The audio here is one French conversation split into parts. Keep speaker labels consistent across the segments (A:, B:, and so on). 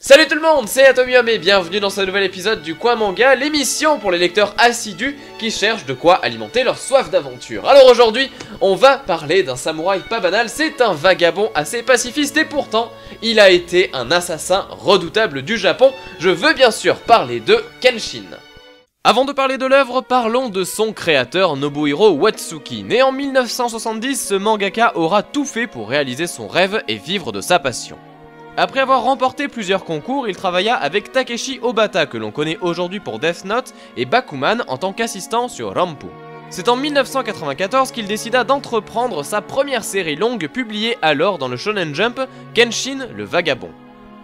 A: Salut tout le monde, c'est Atomium et bienvenue dans ce nouvel épisode du Coin Manga, l'émission pour les lecteurs assidus qui cherchent de quoi alimenter leur soif d'aventure. Alors aujourd'hui, on va parler d'un samouraï pas banal, c'est un vagabond assez pacifiste et pourtant, il a été un assassin redoutable du Japon. Je veux bien sûr parler de Kenshin. Avant de parler de l'œuvre, parlons de son créateur Nobuhiro Watsuki. Né en 1970, ce mangaka aura tout fait pour réaliser son rêve et vivre de sa passion. Après avoir remporté plusieurs concours, il travailla avec Takeshi Obata, que l'on connaît aujourd'hui pour Death Note, et Bakuman en tant qu'assistant sur Rampo. C'est en 1994 qu'il décida d'entreprendre sa première série longue publiée alors dans le Shonen Jump, Kenshin le Vagabond.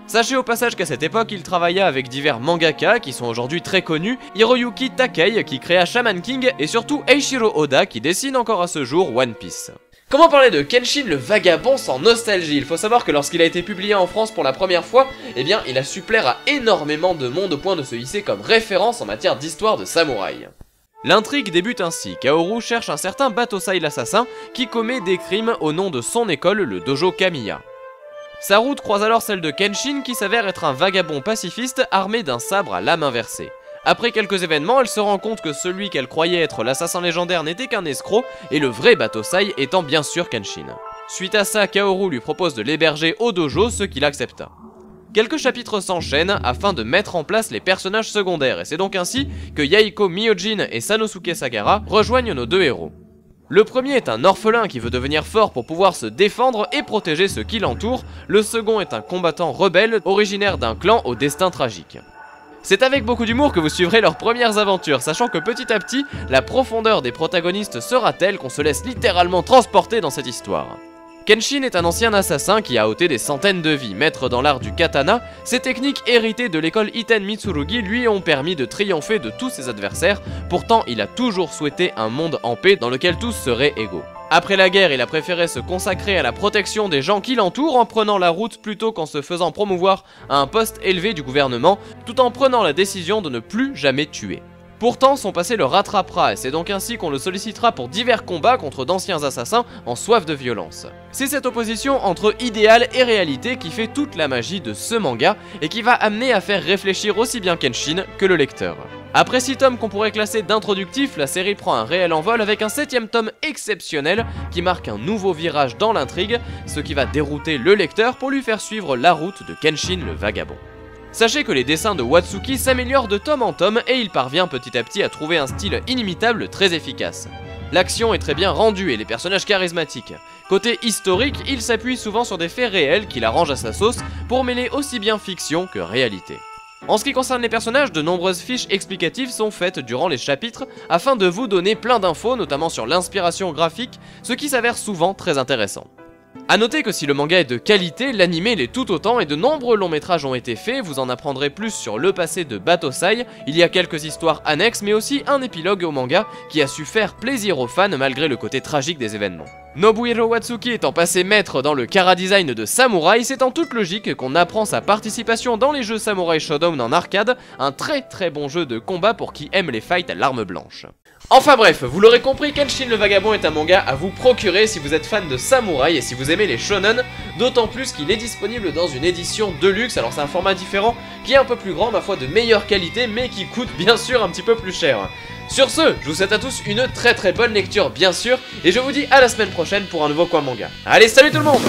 A: Sachez au passage qu'à cette époque, il travailla avec divers mangaka qui sont aujourd'hui très connus, Hiroyuki Takei qui créa Shaman King et surtout Eiichiro Oda qui dessine encore à ce jour One Piece. Comment parler de Kenshin le Vagabond sans nostalgie? Il faut savoir que lorsqu'il a été publié en France pour la première fois, eh bien il a su plaire à énormément de monde au point de se hisser comme référence en matière d'histoire de samouraï. L'intrigue débute ainsi, Kaoru cherche un certain Batosai l'assassin qui commet des crimes au nom de son école, le dojo Kamiya. Sa route croise alors celle de Kenshin qui s'avère être un vagabond pacifiste armé d'un sabre à lame inversée. Après quelques événements, elle se rend compte que celui qu'elle croyait être l'assassin légendaire n'était qu'un escroc, et le vrai Batosai étant bien sûr Kenshin. Suite à ça, Kaoru lui propose de l'héberger au dojo, ce qu'il accepta. Quelques chapitres s'enchaînent afin de mettre en place les personnages secondaires, et c'est donc ainsi que Yaiko Myojin et Sanosuke Sagara rejoignent nos deux héros. Le premier est un orphelin qui veut devenir fort pour pouvoir se défendre et protéger ceux qui l'entourent, le second est un combattant rebelle originaire d'un clan au destin tragique. C'est avec beaucoup d'humour que vous suivrez leurs premières aventures, sachant que petit à petit, la profondeur des protagonistes sera telle qu'on se laisse littéralement transporter dans cette histoire. Kenshin est un ancien assassin qui a ôté des centaines de vies. Maître dans l'art du katana, ses techniques héritées de l'école Iten Mitsurugi lui ont permis de triompher de tous ses adversaires, pourtant il a toujours souhaité un monde en paix dans lequel tous seraient égaux. Après la guerre, il a préféré se consacrer à la protection des gens qui l'entourent en prenant la route plutôt qu'en se faisant promouvoir à un poste élevé du gouvernement, tout en prenant la décision de ne plus jamais tuer. Pourtant, son passé le rattrapera et c'est donc ainsi qu'on le sollicitera pour divers combats contre d'anciens assassins en soif de violence. C'est cette opposition entre idéal et réalité qui fait toute la magie de ce manga et qui va amener à faire réfléchir aussi bien Kenshin que le lecteur. Après 6 tomes qu'on pourrait classer d'introductifs, la série prend un réel envol avec un 7ème tome exceptionnel qui marque un nouveau virage dans l'intrigue, ce qui va dérouter le lecteur pour lui faire suivre la route de Kenshin le Vagabond. Sachez que les dessins de Watsuki s'améliorent de tome en tome et il parvient petit à petit à trouver un style inimitable très efficace. L'action est très bien rendue et les personnages charismatiques. Côté historique, il s'appuie souvent sur des faits réels qu'il arrange à sa sauce pour mêler aussi bien fiction que réalité. En ce qui concerne les personnages, de nombreuses fiches explicatives sont faites durant les chapitres afin de vous donner plein d'infos, notamment sur l'inspiration graphique, ce qui s'avère souvent très intéressant. A noter que si le manga est de qualité, l'anime l'est tout autant et de nombreux longs métrages ont été faits, vous en apprendrez plus sur le passé de Batosai, il y a quelques histoires annexes mais aussi un épilogue au manga qui a su faire plaisir aux fans malgré le côté tragique des événements. Nobuhiro Watsuki étant passé maître dans le chara-design de samouraï, c'est en toute logique qu'on apprend sa participation dans les jeux Samurai Shodown en arcade, un très bon jeu de combat pour qui aime les fights à l'arme blanche. Enfin bref, vous l'aurez compris, Kenshin le Vagabond est un manga à vous procurer si vous êtes fan de samouraï et si vous aimez les shonen, d'autant plus qu'il est disponible dans une édition deluxe, alors c'est un format différent qui est un peu plus grand, ma foi de meilleure qualité, mais qui coûte bien sûr un petit peu plus cher. Sur ce, je vous souhaite à tous une très bonne lecture bien sûr, et je vous dis à la semaine prochaine pour un nouveau Coin Manga. Allez, salut tout le monde!